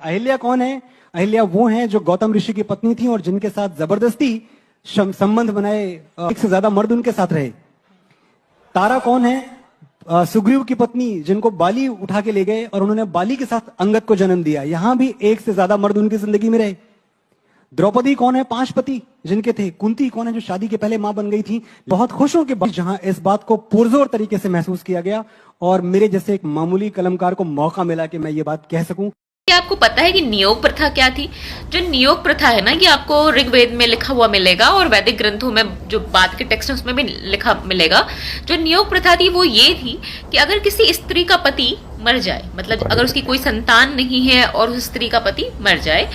अहिल्या कौन है? अहिल्या वो हैं जो गौतम ऋषि की पत्नी थी और जिनके साथ जबरदस्ती संबंध बनाए, एक से ज्यादा मर्द उनके साथ रहे। तारा कौन है? सुग्रीव की पत्नी, जिनको बाली उठा के ले गए और उन्होंने बाली के साथ अंगद को जन्म दिया। यहां भी एक से ज्यादा मर्द उनकी जिंदगी में रहे। द्रौपदी कौन है? 5 पति जिनके थे। कुंती कौन है? जो शादी के पहले मां बन गई थी। बहुत खुशों के बाद जहां इस बात को पुरजोर तरीके से महसूस किया गया और मेरे जैसे एक मामूली कलमकार को मौका मिला कि मैं ये बात कह सकूं। क्या आपको पता है कि नियोग प्रथा क्या थी? जो नियोग प्रथा है ना, ये आपको ऋग्वेद में लिखा हुआ मिलेगा और वैदिक ग्रंथों में जो बाद के टेक्स्ट हैं उसमें भी लिखा मिलेगा। जो नियोग प्रथा थी वो ये थी कि अगर किसी स्त्री का पति मर जाए, मतलब अगर उसकी कोई संतान नहीं है और उस स्त्री का पति मर जाए,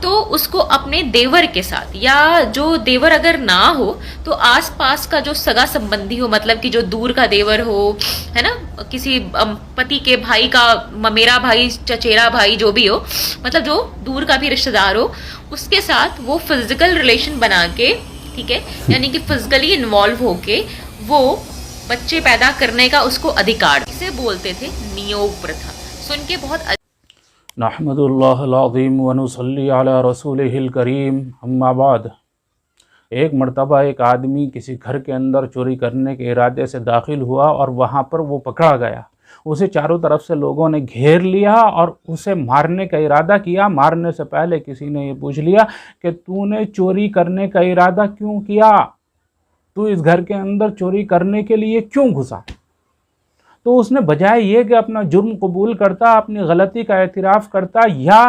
तो उसको अपने देवर के साथ, या जो देवर अगर ना हो तो आसपास का जो सगा संबंधी हो, मतलब कि जो दूर का देवर हो, है ना, किसी पति के भाई का ममेरा भाई, चचेरा भाई, जो भी हो, मतलब जो दूर का भी रिश्तेदार हो, उसके साथ वो फिजिकल रिलेशन बना के, ठीक है, यानी कि फिजिकली इन्वॉल्व होके वो बच्चे पैदा करने का उसको अधिकार, इसे बोलते थे नियोग प्रथा। सुन के बहुत नहमदुल्लाहिल अज़ीम व नुसल्ली अला रसूलिहिल करीम, अम्मा बाद। एक मर्तबा एक आदमी किसी घर के अंदर चोरी करने के इरादे से दाखिल हुआ और वहाँ पर वो पकड़ा गया। उसे चारों तरफ से लोगों ने घेर लिया और उसे मारने का इरादा किया। मारने से पहले किसी ने ये पूछ लिया कि तूने चोरी करने का इरादा क्यों किया? तू इस घर के अंदर चोरी करने के लिए क्यों घुसा? तो उसने बजाय ये कि अपना जुर्म कबूल करता, अपनी गलती का एतराफ़ करता या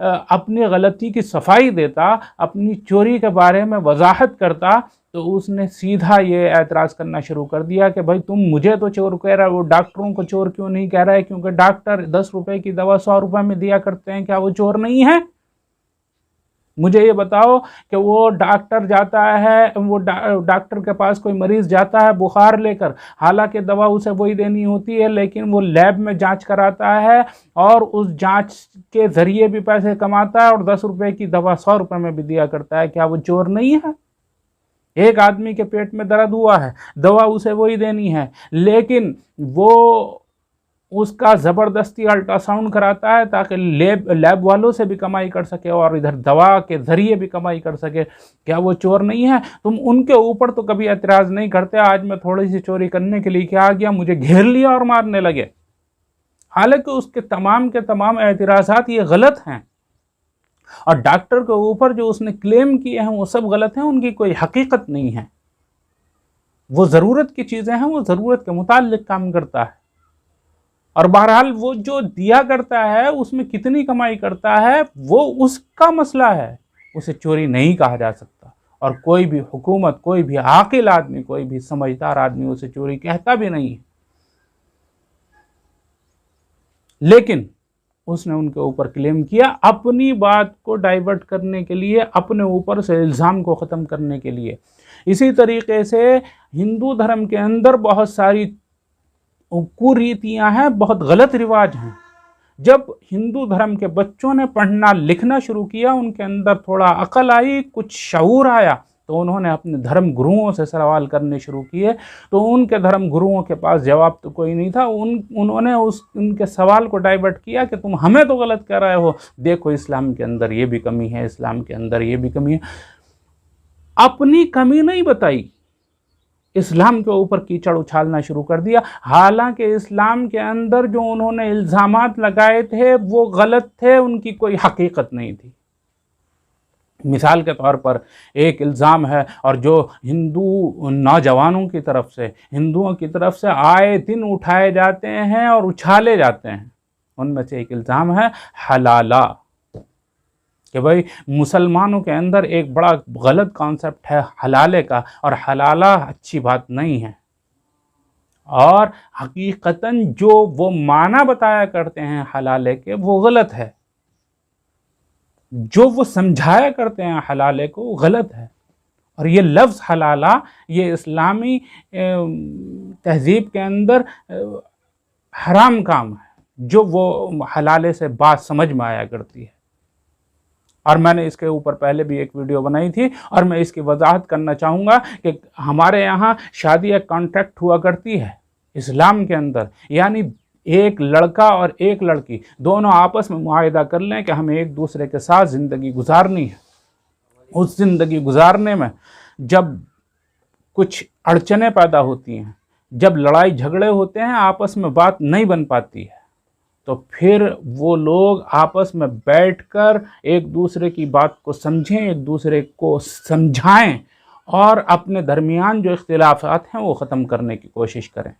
अपनी गलती की सफाई देता, अपनी चोरी के बारे में वजाहत करता, तो उसने सीधा ये एतराज़ करना शुरू कर दिया कि भाई तुम मुझे तो चोर कह रहा है, वो डॉक्टरों को चोर क्यों नहीं कह रहा है? क्योंकि डॉक्टर 10 रुपए की दवा 100 रुपए में दिया करते हैं, क्या वो चोर नहीं है? मुझे ये बताओ कि वो डॉक्टर जाता है, वो डॉक्टर के पास कोई मरीज़ जाता है बुखार लेकर, हालांकि दवा उसे वही देनी होती है, लेकिन वो लैब में जांच कराता है और उस जांच के ज़रिए भी पैसे कमाता है और 10 रुपए की दवा 100 रुपए में भी दिया करता है। क्या वो चोर नहीं है? एक आदमी के पेट में दर्द हुआ है, दवा उसे वही देनी है, लेकिन वो उसका ज़बरदस्ती अल्ट्रासाउंड कराता है ताकि लैब वालों से भी कमाई कर सके और इधर दवा के ज़रिए भी कमाई कर सके। क्या वो चोर नहीं है? तुम उनके ऊपर तो कभी एतराज़ नहीं करते। आज मैं थोड़ी सी चोरी करने के लिए क्या आ गया, मुझे घेर लिया और मारने लगे। हालांकि उसके तमाम के तमाम एतराज़ात ये गलत हैं और डॉक्टर के ऊपर जो उसने क्लेम किए हैं वो सब गलत हैं, उनकी कोई हकीकत नहीं है। वो ज़रूरत की चीज़ें हैं, वो ज़रूरत के मुताल्लिक काम करता है और बहरहाल वो जो दिया करता है उसमें कितनी कमाई करता है वो उसका मसला है, उसे चोरी नहीं कहा जा सकता। और कोई भी हुकूमत, कोई भी आकिल आदमी, कोई भी समझदार आदमी उसे चोरी कहता भी नहीं है। लेकिन उसने उनके ऊपर क्लेम किया अपनी बात को डाइवर्ट करने के लिए, अपने ऊपर से इल्ज़ाम को ख़त्म करने के लिए। इसी तरीके से हिंदू धर्म के अंदर बहुत सारी कुरीतियाँ हैं, बहुत गलत रिवाज हैं। जब हिंदू धर्म के बच्चों ने पढ़ना लिखना शुरू किया, उनके अंदर थोड़ा अकल आई, कुछ शऊर आया, तो उन्होंने अपने धर्म गुरुओं से सवाल करने शुरू किए। तो उनके धर्म गुरुओं के पास जवाब तो कोई नहीं था। उन्होंने उनके सवाल को डाइवर्ट किया कि तुम हमें तो गलत कह रहे हो, देखो इस्लाम के अंदर ये भी कमी है, इस्लाम के अंदर ये भी कमी है। अपनी कमी नहीं बताई, इस्लाम के ऊपर कीचड़ उछालना शुरू कर दिया। हालांकि इस्लाम के अंदर जो उन्होंने इल्ज़ामात लगाए थे वो गलत थे, उनकी कोई हकीकत नहीं थी। मिसाल के तौर पर एक इल्ज़ाम है और जो हिंदू नौजवानों की तरफ से, हिंदुओं की तरफ से आए दिन उठाए जाते हैं और उछाले जाते हैं, उनमें से एक इल्ज़ाम है हलाला, कि भाई मुसलमानों के अंदर एक बड़ा गलत कॉन्सेप्ट है हलाले का और हलाला अच्छी बात नहीं है। और हकीकतन जो वो माना बताया करते हैं हलाले के वो गलत है, जो वो समझाया करते हैं हलाले को वो गलत है। और ये लफ्ज़ हलाला ये इस्लामी तहज़ीब के अंदर हराम काम है, जो वो हलाले से बात समझ में आया करती है। और मैंने इसके ऊपर पहले भी एक वीडियो बनाई थी और मैं इसकी वजाहत करना चाहूँगा कि हमारे यहाँ शादी एक कॉन्ट्रैक्ट हुआ करती है इस्लाम के अंदर, यानी एक लड़का और एक लड़की दोनों आपस में मुआहिदा कर लें कि हमें एक दूसरे के साथ ज़िंदगी गुजारनी है। उस ज़िंदगी गुजारने में जब कुछ अड़चनें पैदा होती हैं, जब लड़ाई झगड़े होते हैं, आपस में बात नहीं बन पाती है, तो फिर वो लोग आपस में बैठकर एक दूसरे की बात को समझें, एक दूसरे को समझाएं और अपने दरमियान जो इख्तिलाफात हैं वो ख़त्म करने की कोशिश करें।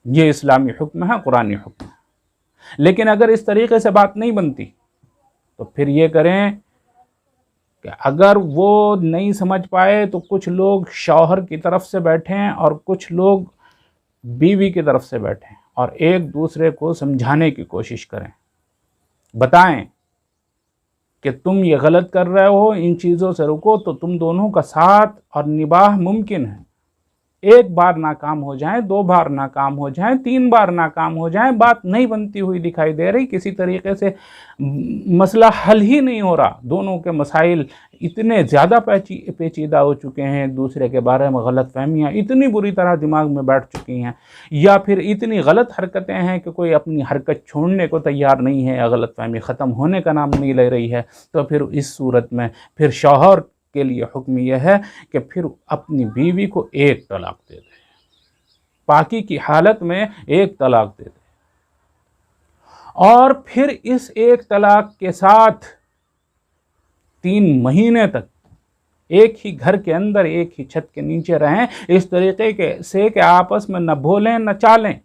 ये इस्लामी हुक्म है, कुरानी हुक्म है। लेकिन अगर इस तरीके से बात नहीं बनती तो फिर ये करें कि अगर वो नहीं समझ पाए तो कुछ लोग शौहर की तरफ से बैठें और कुछ लोग बीवी की तरफ से बैठें और एक दूसरे को समझाने की कोशिश करें, बताएं कि तुम ये गलत कर रहे हो, इन चीज़ों से रुको, तो तुम दोनों का साथ और निबाह मुमकिन है। एक बार नाकाम हो जाए, 2 बार नाकाम हो जाए, 3 बार नाकाम हो जाए, बात नहीं बनती हुई दिखाई दे रही, किसी तरीके से मसला हल ही नहीं हो रहा, दोनों के मसाइल इतने ज़्यादा पेचीदा हो चुके हैं, एक दूसरे के बारे में गलत फहमियाँ इतनी बुरी तरह दिमाग में बैठ चुकी हैं, या फिर इतनी गलत हरकतें हैं कि कोई अपनी हरकत छोड़ने को तैयार नहीं है, या गलत फहमी ख़त्म होने का नाम नहीं ले रही है, तो फिर इस सूरत में फिर शौहर के लिए हुक्म यह है कि फिर अपनी बीवी को एक तलाक दे दे, पाकी की हालत में एक तलाक दे दे, और फिर इस एक तलाक के साथ 3 महीने तक एक ही घर के अंदर, एक ही छत के नीचे रहें, इस तरीके से कि आपस में न भोलें न चालें,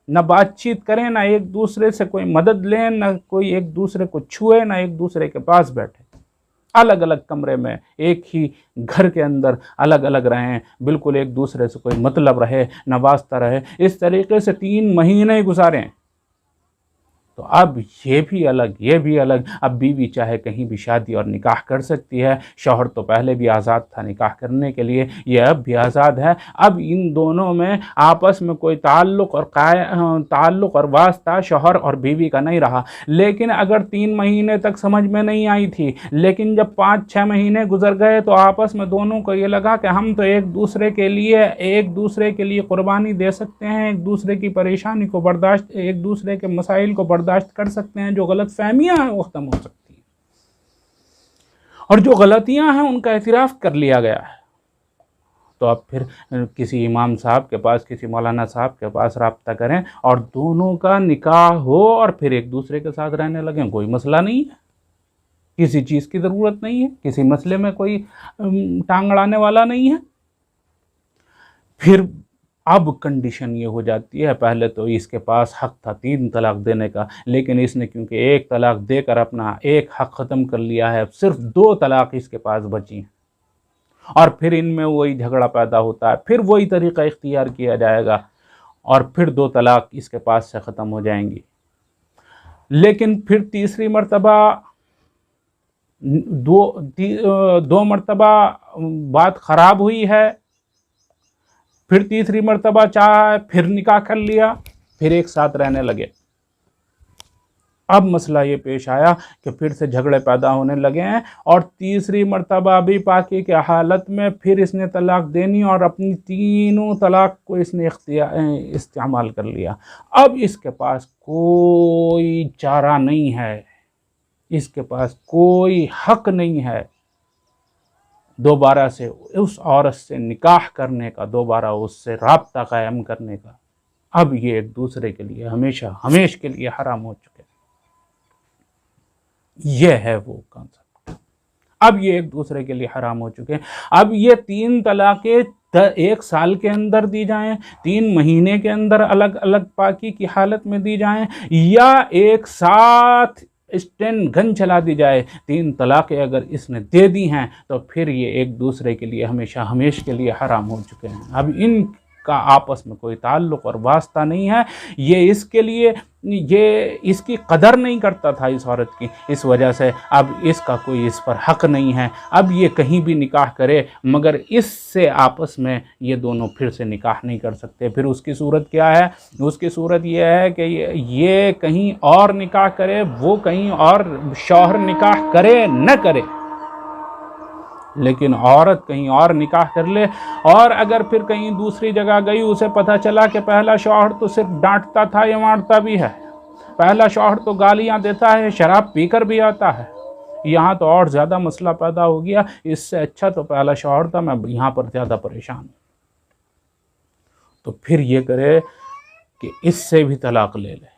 न बातचीत करें, न एक दूसरे से कोई मदद लें, न कोई एक दूसरे को छुए, न एक दूसरे के पास बैठे, अलग अलग कमरे में एक ही घर के अंदर अलग अलग रहें, बिल्कुल एक दूसरे से कोई मतलब रहे न वास्ता रहे, इस तरीके से 3 महीने गुजारें। तो अब ये भी अलग, अब बीवी चाहे कहीं भी शादी और निकाह कर सकती है। शौहर तो पहले भी आज़ाद था निकाह करने के लिए, ये अब भी आज़ाद है। अब इन दोनों में आपस में कोई ताल्लुक़ और वास्ता शौहर और बीवी का नहीं रहा। लेकिन अगर 3 महीने तक समझ में नहीं आई थी, लेकिन जब 5-6 महीने गुजर गए तो आपस में दोनों को ये लगा कि हम तो एक दूसरे के लिए कुर्बानी दे सकते हैं, एक दूसरे की परेशानी को बर्दाश्त, एक दूसरे के मसाइल को बर्दाश्त कर सकते हैं, जो गलत फहमियां हैं वो खत्म हो सकती हैं, और जो गलतियां हैं उनका एतराफ़ कर लिया गया है। तो अब फिर किसी इमाम साहब के पास, किसी मौलाना साहब के पास रब्ता करें और दोनों का निकाह हो और फिर एक दूसरे के साथ रहने लगें, कोई मसला नहीं है, किसी चीज़ की ज़रूरत नहीं है, किसी मसले में कोई टांग अड़ाने वाला नहीं है। फिर अब कंडीशन ये हो जाती है, पहले तो इसके पास हक़ था 3 तलाक देने का, लेकिन इसने क्योंकि 1 तलाक देकर अपना एक हक़ ख़त्म कर लिया है, सिर्फ 2 तलाक इसके पास बची हैं, और फिर इनमें वही झगड़ा पैदा होता है, फिर वही तरीक़ा इख्तियार किया जाएगा और फिर 2 तलाक इसके पास से ख़त्म हो जाएंगी। लेकिन फिर तीसरी मरतबा 2 मरतबा बात ख़राब हुई है, फिर तीसरी मरतबा चाहा, फिर निकाह कर लिया, फिर एक साथ रहने लगे। अब मसला ये पेश आया कि फिर से झगड़े पैदा होने लगे हैं, और तीसरी मरतबा भी पाकी के हालत में फिर इसने तलाक देनी और अपनी 3 तलाक को इसने इस्तेमाल कर लिया। अब इसके पास कोई चारा नहीं है, इसके पास कोई हक नहीं है दोबारा से उस औरत से निकाह करने का, दोबारा उससे राब्ता कायम करने का। अब ये एक दूसरे के लिए हमेशा के लिए हराम हो चुके हैं। यह है वो कॉन्सेप्ट। अब ये एक दूसरे के लिए हराम हो चुके हैं। अब ये 3 तलाक़ें 1 साल के अंदर दी जाएं, 3 महीने के अंदर अलग अलग पाकी की हालत में दी जाएं, या एक साथ स्टैंड गन चला दी जाए। 3 तलाक़ें अगर इसने दे दी हैं तो फिर ये एक दूसरे के लिए हमेशा के लिए हराम हो चुके हैं। अब इनका आपस में कोई ताल्लुक़ और वास्ता नहीं है। ये इसकी कदर नहीं करता था इस औरत की, इस वजह से अब इसका कोई इस पर हक़ नहीं है। अब ये कहीं भी निकाह करे, मगर इससे आपस में ये दोनों फिर से निकाह नहीं कर सकते। फिर उसकी सूरत क्या है? उसकी सूरत ये है कि ये कहीं और निकाह करे, वो कहीं और, शौहर निकाह करे न करे, लेकिन औरत कहीं और निकाह कर ले और अगर फिर कहीं दूसरी जगह गई, उसे पता चला कि पहला शौहर तो सिर्फ डांटता था या मारता भी है, पहला शौहर तो गालियां देता है, शराब पीकर भी आता है, यहाँ तो और ज़्यादा मसला पैदा हो गया, इससे अच्छा तो पहला शौहर था, मैं यहाँ पर ज़्यादा परेशान हूँ। तो फिर ये करे कि इससे भी तलाक ले ले।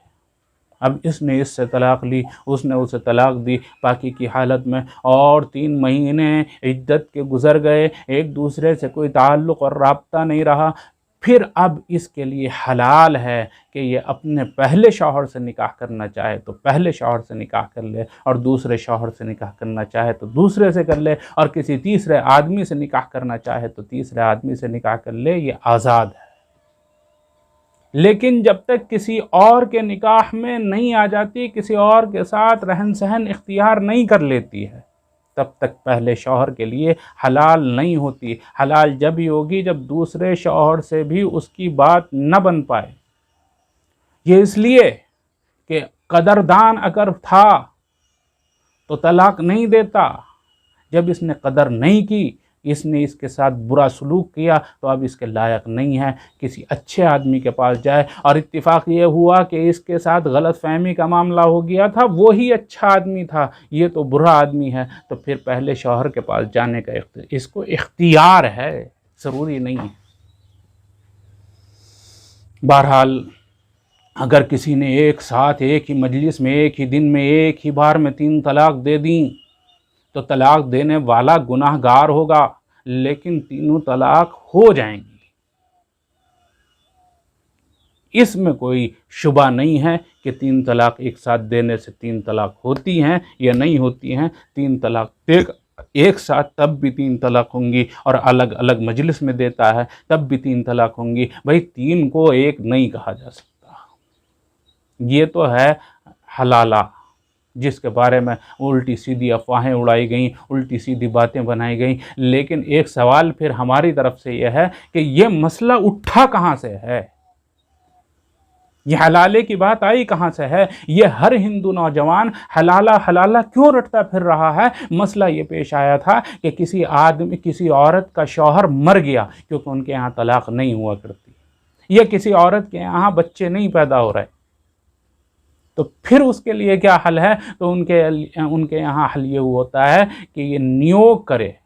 अब इसने इससे तलाक ली, उसने उसे तलाक दी, बाकी की हालत में, और 3 महीने इद्दत के गुजर गए, एक दूसरे से कोई ताल्लुक़ और राब्ता नहीं रहा। फिर अब इसके लिए हलाल है कि ये अपने पहले शौहर से निकाह करना चाहे तो पहले शौहर से निकाह कर ले, और दूसरे शौहर से निकाह करना चाहे तो दूसरे से कर ले, और किसी तीसरे आदमी से निकाह करना चाहे तो तीसरे आदमी से निकाह कर ले। ये आज़ाद है। लेकिन जब तक किसी और के निकाह में नहीं आ जाती, किसी और के साथ रहन सहन इख्तियार नहीं कर लेती है, तब तक पहले शौहर के लिए हलाल नहीं होती। हलाल जब ही होगी जब दूसरे शौहर से भी उसकी बात न बन पाए। ये इसलिए कि कदरदान अगर था तो तलाक नहीं देता। जब इसने कदर नहीं की, इसने इसके साथ बुरा सलूक किया, तो अब इसके लायक नहीं है, किसी अच्छे आदमी के पास जाए। और इत्तिफाक ये हुआ कि इसके साथ गलत फहमी का मामला हो गया था, वो ही अच्छा आदमी था, ये तो बुरा आदमी है, तो फिर पहले शौहर के पास जाने का इसको इख्तियार है, ज़रूरी नहीं है। बहरहाल अगर किसी ने एक साथ एक ही मजलिस में एक ही दिन में एक ही बार में 3 तलाक दे दी तो तलाक देने वाला गुनाहगार होगा, लेकिन तीनों तलाक हो जाएंगी। इसमें कोई शुबा नहीं है कि 3 तलाक एक साथ देने से 3 तलाक होती हैं या नहीं होती हैं। 3 तलाक एक साथ तब भी 3 तलाक होंगी, और अलग अलग मजलिस में देता है तब भी 3 तलाक होंगी। भाई 3 को एक नहीं कहा जा सकता। ये तो है हलाला, जिसके बारे में उल्टी सीधी अफवाहें उड़ाई गई, उल्टी सीधी बातें बनाई गई। लेकिन एक सवाल फिर हमारी तरफ से यह है कि ये मसला उठा कहाँ से है, ये हलाले की बात आई कहाँ से है? ये हर हिंदू नौजवान हलाला हलाला क्यों रटता फिर रहा है? मसला ये पेश आया था कि किसी आदमी, किसी औरत का शौहर मर गया, क्योंकि उनके यहाँ तलाक नहीं हुआ करती, या किसी औरत के यहाँ बच्चे नहीं पैदा हो रहे, तो फिर उसके लिए क्या हल है? तो उनके यहाँ हल ये होता है कि ये नियोग करे।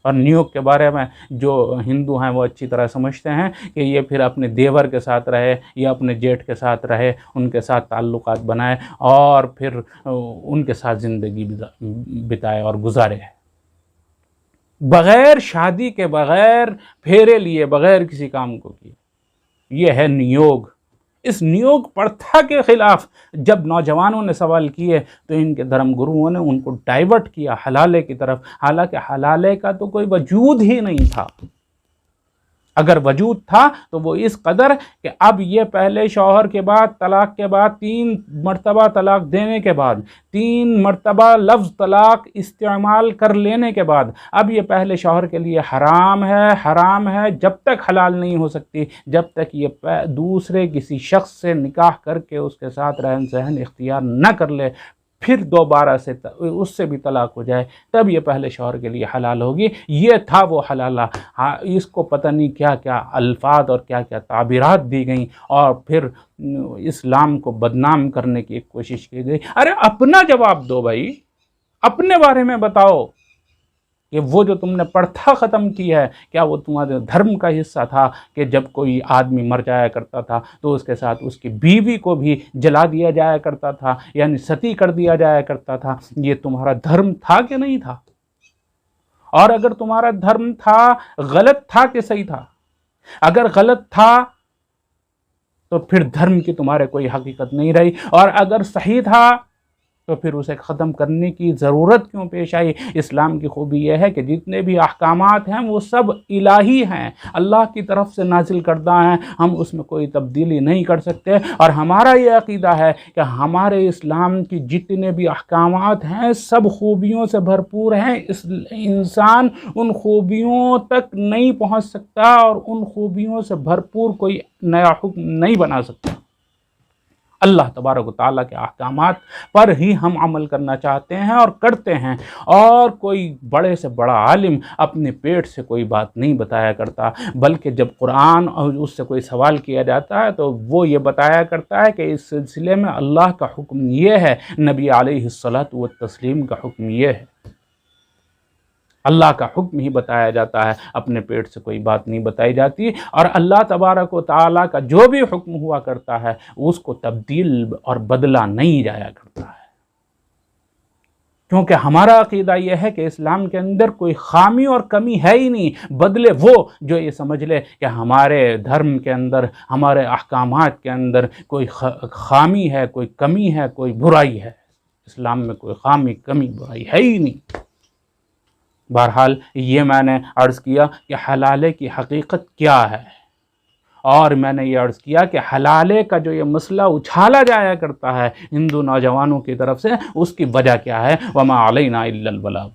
और नियोग के बारे में जो हिंदू हैं वो अच्छी तरह समझते हैं कि ये फिर अपने देवर के साथ रहे या अपने जेठ के साथ रहे, उनके साथ ताल्लुकात बनाए और फिर उनके साथ ज़िंदगी बिताए और गुजारे, बग़ैर शादी के, बग़ैर फेरे लिए, बग़ैर किसी काम को किए। ये है नियोग। इस नियोग प्रथा के ख़िलाफ़ जब नौजवानों ने सवाल किए तो इनके धर्म गुरुओं ने उनको डाइवर्ट किया हलाले की तरफ, हालांकि हलाले का तो कोई वजूद ही नहीं था। अगर वजूद था तो वो इस कदर कि अब ये पहले शौहर के बाद तलाक के बाद 3 मरतबा तलाक देने के बाद, 3 मरतबा लफ्ज़ तलाक इस्तेमाल कर लेने के बाद अब ये पहले शौहर के लिए हराम है। हराम है जब तक हलाल नहीं हो सकती, जब तक ये दूसरे किसी शख्स से निकाह करके उसके साथ रहन सहन इख्तियार न कर ले, फिर दोबारा से उससे भी तलाक हो जाए, तब ये पहले शौहर के लिए हलाल होगी। ये था वो हलाला। हाँ, इसको पता नहीं क्या क्या अल्फाज और क्या क्या ताबीरात दी गई और फिर इस्लाम को बदनाम करने की एक कोशिश की गई। अरे अपना जवाब दो भाई, अपने बारे में बताओ कि वो जो तुमने प्रथा ख़त्म की है, क्या वो तुम्हारे धर्म का हिस्सा था कि जब कोई आदमी मर जाया करता था तो उसके साथ उसकी बीवी को भी जला दिया जाया करता था, यानी सती कर दिया जाया करता था? ये तुम्हारा धर्म था कि नहीं था? और अगर तुम्हारा धर्म था, गलत था कि सही था? अगर गलत था तो फिर धर्म की तुम्हारे कोई हकीकत नहीं रही, और अगर सही था तो फिर उसे ख़त्म करने की ज़रूरत क्यों पेश आई? इस्लाम की खूबी यह है कि जितने भी अहकामात हैं वो सब इलाही हैं, अल्लाह की तरफ से नाजिल करदा हैं, हम उसमें कोई तब्दीली नहीं कर सकते। और हमारा ये अक़ीदा है कि हमारे इस्लाम की जितने भी अहकामात हैं सब खूबियों से भरपूर हैं। इस इंसान उन खूबियों तक नहीं पहुँच सकता और उन खूबियों से भरपूर कोई नया हुक्म नहीं बना सकता। अल्लाह तबारक व तआला के अहकामात पर ही हम अमल करना चाहते हैं और करते हैं। और कोई बड़े से बड़ा आलिम अपने पेट से कोई बात नहीं बताया करता, बल्कि जब कुरान और उससे कोई सवाल किया जाता है तो वो ये बताया करता है कि इस सिलसिले में अल्लाह का हुक्म ये है, नबी अलैहिस्सलातु व तस्लीम का हुक्म ये है। अल्लाह का हुक्म ही बताया जाता है, अपने पेट से कोई बात नहीं बताई जाती। और अल्लाह तबारक व तआला का जो भी हुक्म हुआ करता है उसको तब्दील और बदला नहीं जाया करता है, क्योंकि हमारा अकीदा यह है कि इस्लाम के अंदर कोई खामी और कमी है ही नहीं। बदले वो जो ये समझ ले कि हमारे धर्म के अंदर, हमारे अहकामात के अंदर कोई खामी है, कोई कमी है, कोई बुराई है। इस्लाम में कोई खामी, कमी, बुराई है ही नहीं। बहरहाल ये मैंने अर्ज़ किया कि हलाले की हकीकत क्या है, और मैंने ये अर्ज़ किया कि हलाले का जो ये मसला उछाला जाया करता है हिंदू नौजवानों की तरफ से, उसकी वजह क्या है। वमा अलैना इल्लल बलाग।